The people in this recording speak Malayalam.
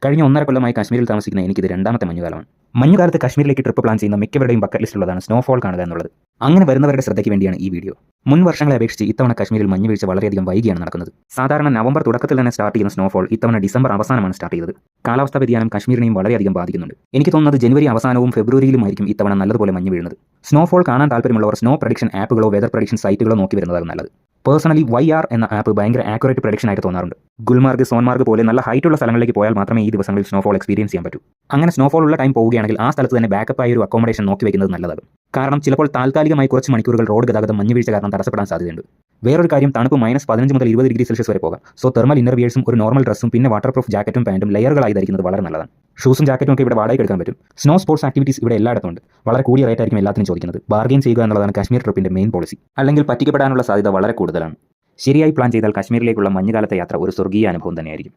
കഴിഞ്ഞ 1.5 കൊല്ലമായി കാശ്മീരിൽ താമസിക്കുന്ന എനിക്കിത് രണ്ടാമത്തെ മഞ്ഞുകാലമാണ്. മഞ്ഞുകാലത്ത് കാശ്മീരിലേക്ക് ട്രിപ്പ് പ്ലാൻ ചെയ്യുന്ന മിക്കവരുടെയും ബക്കറ്റ് ലിസ്റ്റിലുള്ളതാണ് സ്നോഫോൾ കാണുക എന്നുള്ളത്. അങ്ങനെ വരുന്നവരുടെ ശ്രദ്ധയ്ക്ക് വേണ്ടിയാണ് ഈ വീഡിയോ. മുൻ വർഷങ്ങളെ അപേക്ഷിച്ച് ഇത്തവണ കാശ്മീരിൽ മഞ്ഞുവീഴ്ച വളരെയധികം വൈകിയാണ് നടക്കുന്നത്. സാധാരണ നവംബർ തുടക്കത്തിൽ തന്നെ സ്റ്റാർട്ട് ചെയ്യുന്ന സ്നോഫോൾ ഇത്തവണ ഡിസംബർ അവസാനമാണ് സ്റ്റാർട്ട് ചെയ്തത്. കാലാവസ്ഥാ വ്യതിയാനം കാശ്മീരിനെയും വളരെയധികം ബാധിക്കുന്നുണ്ട്. എനിക്ക് തോന്നുന്നത് ജനുവരി അവസാനവും ഫെബ്രുവരിയിലുമായിരിക്കും ഇത്തവണ നല്ലതുപോലെ മഞ്ഞ് വീഴുന്നത്. സ്നോഫോൾ കാണാൻ താല്പര്യമുള്ളവർ സ്നോ പ്രഡിക്ഷൻ ആപ്പുകളോ വെതർ പ്രഡിക്ഷൻ സൈറ്റുകളോ നോക്കി വരുന്നതാണ് നല്ലത്. പേഴ്സണലി YR എന്ന ആപ്പ് ഭയങ്കര ആക്യുറേറ്റ് പ്രഡിക്ഷൻ ആയിട്ട് തോന്നാറുണ്ട്. ഗുൽമാർഗ്, സോൻമാർഗ് പോലെ നല്ല ഹൈറ്റുള്ള സ്ഥലങ്ങളിലേക്ക് പോയാൽ മാത്രമേ ഈ ദിവസങ്ങളിൽ സ്നോഫോൾ എക്സ്പീരിയൻസ് ചെയ്യാൻ പറ്റൂ. അങ്ങനെ സ്നോഫോൾ ഉള്ള ടൈം പോവുകയാണെങ്കിൽ ആ സ്ഥലത്ത് തന്നെ ബാക്കപ്പ് ആയ ഒരു അക്കോമഡേഷൻ നോക്കി വെക്കുന്നത് നല്ലതാകും. കാരണം ചിലപ്പോൾ താൽക്കാലികമായി കുറച്ച് മണിക്കൂറുകൾ റോഡ് ഗതാഗതം മഞ്ഞുവീഴ്ച കാരണം തടസ്സപ്പെടാൻ സാധ്യതയുണ്ട്. വേറൊരു കാര്യം, തണുപ്പ് -15 മുതൽ 20 ഡിഗ്രി സെൽഷ്യസ് വരെ പോകാം. സോ തെർമൽ ഇന്നർവിയേഴ്സും ഒരു നോർമൽ ഡ്രസ്സും പിന്നെ വാട്ടർ പ്രൂഫ് ജാക്കറ്റും പാൻറ്റും ലെയറുകളായി ധരിക്കുന്നത് വളരെ നല്ലതാണ്. ഷൂസും ജാക്കറ്റും ഒക്കെ ഇവിടെ വാടകയ്ക്ക് എടുക്കാൻ പറ്റും. സ്നോ സ്പോർട്സ് ആക്ടിവിറ്റീസ് ഇവിടെ എല്ലായിടത്തും ഉണ്ട്. വളരെ കൂടിയ റേറ്റ് ആയിരിക്കും എല്ലാത്തിനും ചോദിക്കുന്നത്. ബാർഗെയിൻ ചെയ്യുക എന്നുള്ളതാണ് കാശ്മീർ ട്രിപ്പിന്റെ മെയിൻ പോളിസി. അല്ലെങ്കിൽ പറ്റിക്കപ്പെടാനുള്ള സാധ്യത വളരെ കൂടുതലാണ്. ശരിയായി പ്ലാൻ ചെയ്താൽ കാശ്മീരിലേക്കുള്ള മഞ്ഞുകാലത്തെ യാത്ര ഒരു സ്വർഗീയ അനുഭവം തന്നെയായിരിക്കും.